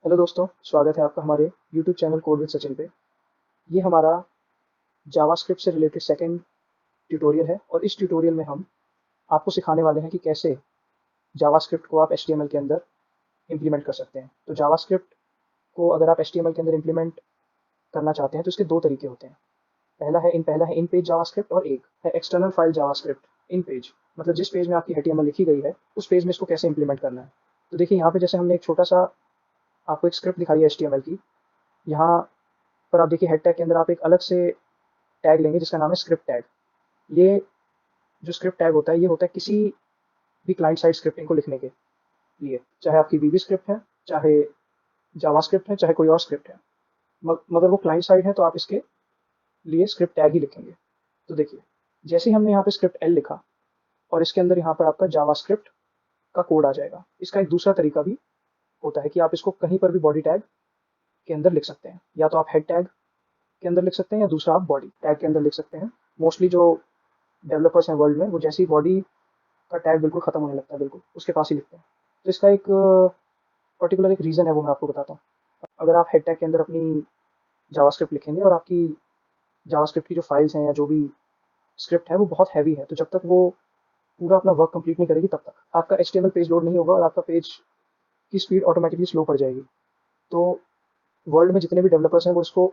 Hello दोस्तों, स्वागत है आपका हमारे YouTube channel code with Sachin पे। ये हमारा जावास्क्रिप्ट से रिलेटेड सेकंड ट्यूटोरियल है और इस ट्यूटोरियल में हम आपको सिखाने वाले हैं कि कैसे जावास्क्रिप्ट को आप HTML के अंदर इम्प्लीमेंट कर सकते हैं। तो जावास्क्रिप्ट को अगर आप HTML के अंदर इम्प्लीमेंट करना चाहते हैं तो इसके दो तरीके होते हैं। पहला है इन पेज जावास्क्रिप्ट और एक है एक्सटर्नल फाइल जावास्क्रिप्ट। इन पेज मतलब जिस पेज में आपकी HTML लिखी गई है उस पेज में इसको कैसे इम्प्लीमेंट करना है। तो देखिए यहाँ पे जैसे हमने एक छोटा सा आपको एक स्क्रिप्ट दिखाई है HTML की। यहाँ पर आप देखिए हेड टैग के अंदर आप एक अलग से टैग लेंगे जिसका नाम है स्क्रिप्ट टैग। ये जो स्क्रिप्ट टैग होता है ये होता है किसी भी क्लाइंट साइड स्क्रिप्टिंग को लिखने के लिए, चाहे आपकी वीबी स्क्रिप्ट है, चाहे जावास्क्रिप्ट है, चाहे कोई और स्क्रिप्ट है। मगर वो क्लाइंट साइड है तो आप इसके लिए स्क्रिप्ट टैग ही लिखेंगे। तो देखिए जैसे ही हमने यहाँ पे स्क्रिप्ट एल लिखा और इसके अंदर यहाँ पर आपका जावास्क्रिप्ट का कोड आ जाएगा। इसका एक दूसरा तरीका भी होता है कि आप इसको कहीं पर भी बॉडी टैग के अंदर लिख सकते हैं। या तो आप हेड टैग के अंदर लिख सकते हैं या दूसरा आप बॉडी टैग के अंदर लिख सकते हैं। मोस्टली जो डेवलपर्स हैं वर्ल्ड में वो जैसे ही बॉडी का टैग बिल्कुल खत्म होने लगता है बिल्कुल उसके पास ही लिखते हैं। तो इसका एक पर्टिकुलर एक रीज़न है, वो मैं आपको बताता हूँ। अगर आप हेड टैग के अंदर अपनी जावास्क्रिप्ट लिखेंगे और आपकी जावास्क्रिप्ट की जो फाइल्स हैं या जो भी स्क्रिप्ट है वो बहुत हैवी है, तो जब तक वो पूरा अपना वर्क कंप्लीट नहीं करेगी तब तक आपका HTML पेज लोड नहीं होगा और आपका पेज की स्पीड ऑटोमेटिकली स्लो पड़ जाएगी। तो वर्ल्ड में जितने भी डेवलपर्स हैं वो इसको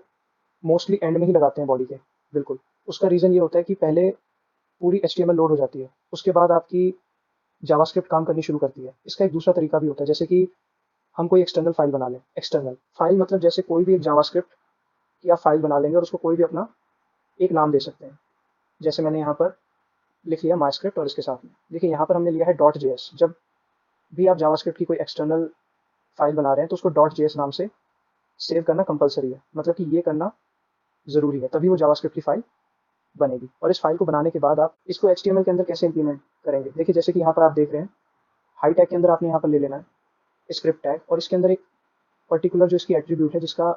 मोस्टली एंड में ही लगाते हैं बॉडी के। बिल्कुल उसका रीज़न ये होता है कि पहले पूरी HTML लोड हो जाती है, उसके बाद आपकी जावास्क्रिप्ट काम करनी शुरू करती है। इसका एक दूसरा तरीका भी होता है, जैसे कि हम कोई एक्सटर्नल फाइल बना लें। एक्सटर्नल फाइल मतलब जैसे कोई भी एक जावास्क्रिप्ट की आप फाइल बना लेंगे और उसको कोई भी अपना एक नाम दे सकते हैं। जैसे मैंने यहाँ पर लिख लिया माई स्क्रिप्ट और इसके साथ में देखिए यहाँ पर हमने लिया है .js। जब भी आप जावास्क्रिप्ट की कोई एक्सटर्नल फाइल बना रहे हैं तो उसको .js नाम से सेव करना कंपलसरी है, मतलब कि ये करना ज़रूरी है, तभी वो जावास्क्रिप्ट की फाइल बनेगी। और इस फाइल को बनाने के बाद आप इसको HTML के अंदर कैसे इंप्लीमेंट करेंगे। देखिए जैसे कि यहाँ पर आप देख रहे हैं हाई टैग के अंदर आपने यहाँ पर ले लेना है स्क्रिप्ट टैग और इसके अंदर एक पर्टिकुलर जो इसकी एट्रीब्यूट है जिसका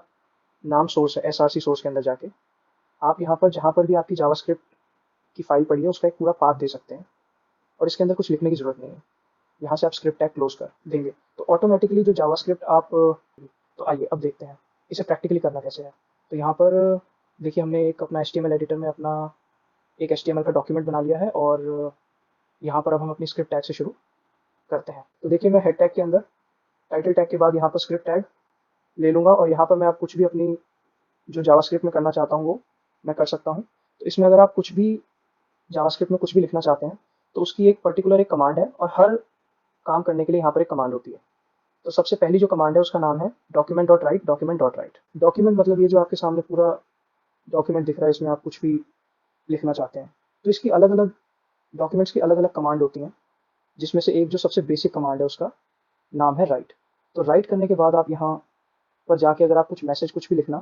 नाम सोर्स है src सोर्स के अंदर जाके आप यहाँ पर जहाँ पर भी आपकी जावास्क्रिप्ट की फाइल पड़ी है उसका एक पूरा पाथ दे सकते हैं और इसके अंदर कुछ लिखने की जरूरत नहीं है। यहाँ से आप स्क्रिप्ट टैग क्लोज कर देंगे तो ऑटोमेटिकली जो जावास्क्रिप्ट आप तो आइए अब देखते हैं इसे प्रैक्टिकली करना कैसे है। तो यहाँ पर देखिए हमने एक अपना HTML एडिटर में अपना एक HTML का डॉक्यूमेंट बना लिया है और यहाँ पर अब हम अपनी स्क्रिप्ट टैग से शुरू करते हैं। तो देखिए मैं हेड टैग के अंदर टाइटल टैग के बाद यहाँ पर स्क्रिप्ट टैग ले लूँगा और यहाँ पर मैं आप कुछ भी अपनी जो जावास्क्रिप्ट में करना चाहता हूँ वो मैं कर सकता हूँ। तो इसमें अगर आप कुछ भी जावास्क्रिप्ट में कुछ भी लिखना चाहते हैं तो उसकी एक पर्टिकुलर एक कमांड है और हर काम करने के लिए यहाँ पर एक कमांड होती है। तो सबसे पहली जो कमांड है उसका नाम है document dot right. Document dot right document मतलब ये जो आपके सामने पूरा डॉक्यूमेंट दिख रहा है इसमें आप कुछ भी लिखना चाहते हैं तो इसकी अलग अलग डॉक्यूमेंट्स की अलग अलग कमांड होती हैं, जिसमें से एक जो सबसे बेसिक कमांड है उसका नाम है राइट। तो राइट करने के बाद आप यहाँ पर जाके अगर आप कुछ मैसेज कुछ भी लिखना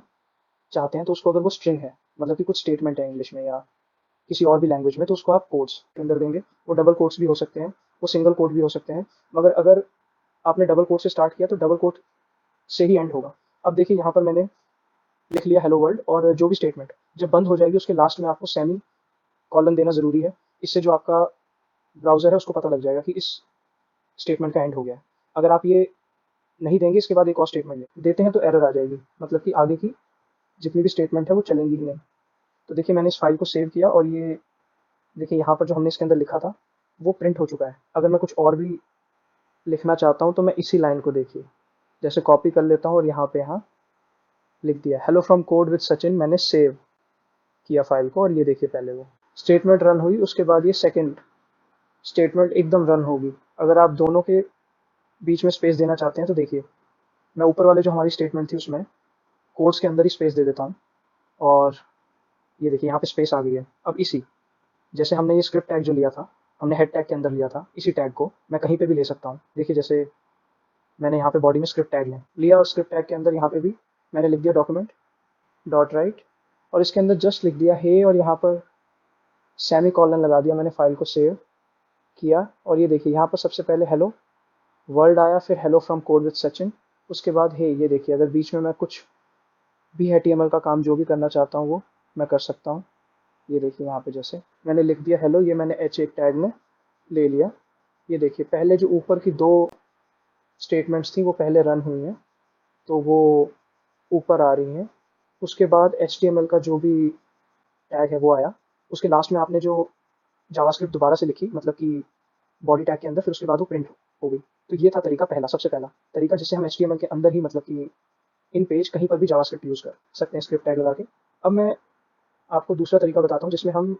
चाहते हैं तो उसको अगर वो स्ट्रिंग है मतलब कि कुछ स्टेटमेंट है इंग्लिश में या किसी और भी लैंग्वेज में तो उसको आप कोट्स के अंदर देंगे। वो डबल कोट्स भी हो सकते हैं, वो सिंगल कोट भी हो सकते हैं, मगर अगर आपने डबल कोट से स्टार्ट किया तो डबल कोट से ही एंड होगा। अब देखिए यहाँ पर मैंने लिख लिया हेलो वर्ल्ड और जो भी स्टेटमेंट जब बंद हो जाएगी उसके लास्ट में आपको सेमी कॉलन देना ज़रूरी है। इससे जो आपका ब्राउज़र है उसको पता लग जाएगा कि इस स्टेटमेंट का एंड हो गया है। अगर आप ये नहीं देंगे इसके बाद एक और स्टेटमेंट देते हैं तो एरर आ जाएगी, मतलब कि आगे की जितनी भी स्टेटमेंट है वो चलेंगी ही नहीं। तो देखिए मैंने इस फाइल को सेव किया और ये देखिए यहाँ पर जो हमने इसके अंदर लिखा था वो प्रिंट हो चुका है। अगर मैं कुछ और भी लिखना चाहता हूँ तो मैं इसी लाइन को देखिए जैसे कॉपी कर लेता हूँ और यहाँ पे यहाँ लिख दिया hello from code with Sachin. मैंने सेव किया फाइल को और ये देखिए पहले वो स्टेटमेंट रन हुई, उसके बाद ये सेकंड स्टेटमेंट एकदम रन होगी। अगर आप दोनों के बीच में स्पेस देना चाहते हैं तो देखिए मैं ऊपर वाले जो हमारी स्टेटमेंट थी उसमें कोड्स के अंदर ही स्पेस दे देता हूँ और ये देखिए यहाँ पे स्पेस आ गई है। अब इसी जैसे हमने ये स्क्रिप्ट टैग जो लिया था हमने हेड टैग के अंदर लिया था, इसी टैग को मैं कहीं पे भी ले सकता हूँ। देखिए जैसे मैंने यहाँ पे बॉडी में स्क्रिप्ट टैग लिया और स्क्रिप्ट टैग के अंदर यहाँ पे भी मैंने लिख दिया डॉक्यूमेंट डॉट राइट और इसके अंदर जस्ट लिख दिया हे और यहाँ पर सेमी कॉलन लगा दिया। मैंने फाइल को सेव किया और ये देखिए यहाँ पर सबसे पहले हेलो वर्ल्ड आया, फिर hello from code with Sachin, उसके बाद हे। ये देखिए अगर बीच में मैं कुछ भी HTML का काम जो भी करना चाहता हूँ वो मैं कर सकता हूँ। ये देखिए यहाँ पे जैसे मैंने लिख दिया हेलो, ये मैंने H एक टैग में ले लिया। ये देखिए पहले जो ऊपर की दो स्टेटमेंट्स थी वो पहले रन हुई हैं तो वो ऊपर आ रही हैं। उसके बाद HTML का जो भी टैग है वो आया। उसके लास्ट में आपने जो जावास्क्रिप्ट दोबारा से लिखी, मतलब कि बॉडी टैग के अंदर, फिर उसके बाद वो प्रिंट हो गई। तो ये था तरीका पहला, सबसे पहला तरीका, जिससे हम HTML के अंदर ही मतलब कि इन पेज कहीं पर भी जावास्क्रिप्ट यूज़ कर सकते हैं स्क्रिप्ट टैग लगा के। अब मैं आपको दूसरा तरीका बताता हूँ, जिसमें हम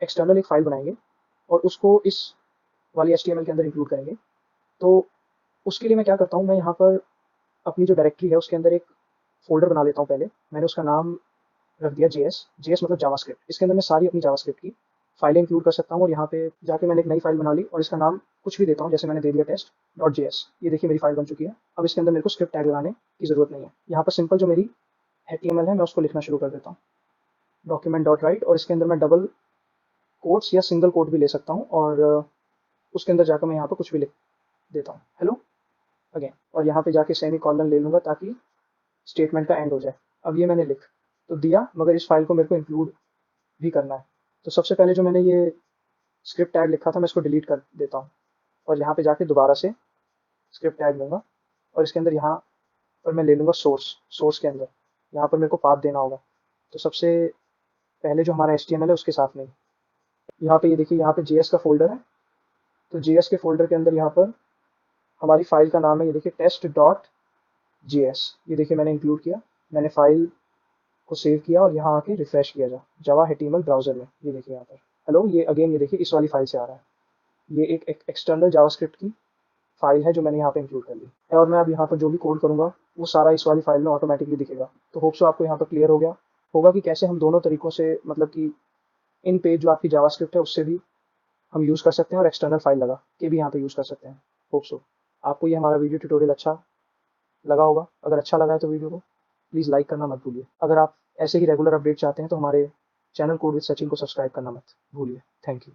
एक्सटर्नल एक फ़ाइल बनाएँगे और उसको इस वाली HTML के अंदर इंक्लूड करेंगे। तो उसके लिए मैं क्या करता हूँ, मैं यहाँ पर अपनी जो डायरेक्टरी है उसके अंदर एक फ़ोल्डर बना लेता हूँ पहले। मैंने उसका नाम रख दिया JS। JS मतलब जावास्क्रिप्ट। इसके अंदर मैं सारी अपनी जावास्क्रिप्ट की फाइलें इंक्लूड कर सकता हूँ, और यहाँ पे जाके मैंने एक नई फाइल बना ली और इसका नाम कुछ भी देता हूँ, जैसे मैंने दे दिया test.js। ये देखिए मेरी फाइल बन चुकी है। अब इसके अंदर मेरे को स्क्रिप्ट टैग लगाने की ज़रूरत नहीं है। यहाँ पर सिंपल जो मेरी HTML है मैं उसको लिखना शुरू कर देता हूँ, डॉक्यूमेंट डॉट राइट, और इसके अंदर मैं डबल कोट्स या सिंगल कोट भी ले सकता हूँ, और उसके अंदर जाकर मैं यहाँ पर कुछ भी लिख देता हूँ, हेलो अगेन, और यहाँ पे जाके सेमी कॉलन ले लूँगा ताकि स्टेटमेंट का एंड हो जाए। अब ये मैंने लिख तो दिया, मगर इस फाइल को मेरे को इंक्लूड भी करना है। तो सबसे पहले जो मैंने ये स्क्रिप्ट टैग लिखा था मैं इसको डिलीट कर देता हूँ, और यहाँ पे जाके दोबारा से स्क्रिप्ट टैग लूँगा, और इसके अंदर यहाँ पर मैं ले लूँगा सोर्स के अंदर यहाँ पर मेरे को पाथ देना होगा। तो सबसे पहले जो हमारा HTML है उसके साथ में यहाँ पे ये देखिए, यहाँ पे JS का फोल्डर है। तो JS के फोल्डर के अंदर यहाँ पर हमारी फाइल का नाम है, ये देखिए test.js। ये देखिए मैंने इंक्लूड किया, मैंने फाइल को सेव किया और यहाँ आके रिफ्रेश किया जावा HTML ब्राउजर में। ये देखिए यहाँ पर हेलो, ये अगेन ये देखिए इस वाली फाइल से आ रहा है। ये एक एक्सटर्नल जावास्क्रिप्ट की फाइल है जो मैंने यहाँ पे इंक्लूड कर ली है, और मैं अब यहाँ पर जो भी कोड करूँगा वो सारा इस वाली फाइल में ऑटोमेटिकली दिखेगा। तो होप सो आपको यहाँ पर क्लियर हो गया होगा कि कैसे हम दोनों तरीकों से, मतलब कि इन पेज जो आपकी जावास्क्रिप्ट है उससे भी हम यूज़ कर सकते हैं, और एक्सटर्नल फाइल लगा के भी यहाँ पे यूज़ कर सकते हैं। होप सो आपको ये हमारा वीडियो ट्यूटोरियल अच्छा लगा होगा। अगर अच्छा लगा है तो वीडियो को प्लीज़ लाइक करना मत भूलिए। अगर आप ऐसे ही रेगुलर अपडेट चाहते हैं तो हमारे चैनल कोड विद सचिन को सब्सक्राइब करना मत भूलिए। Thank you.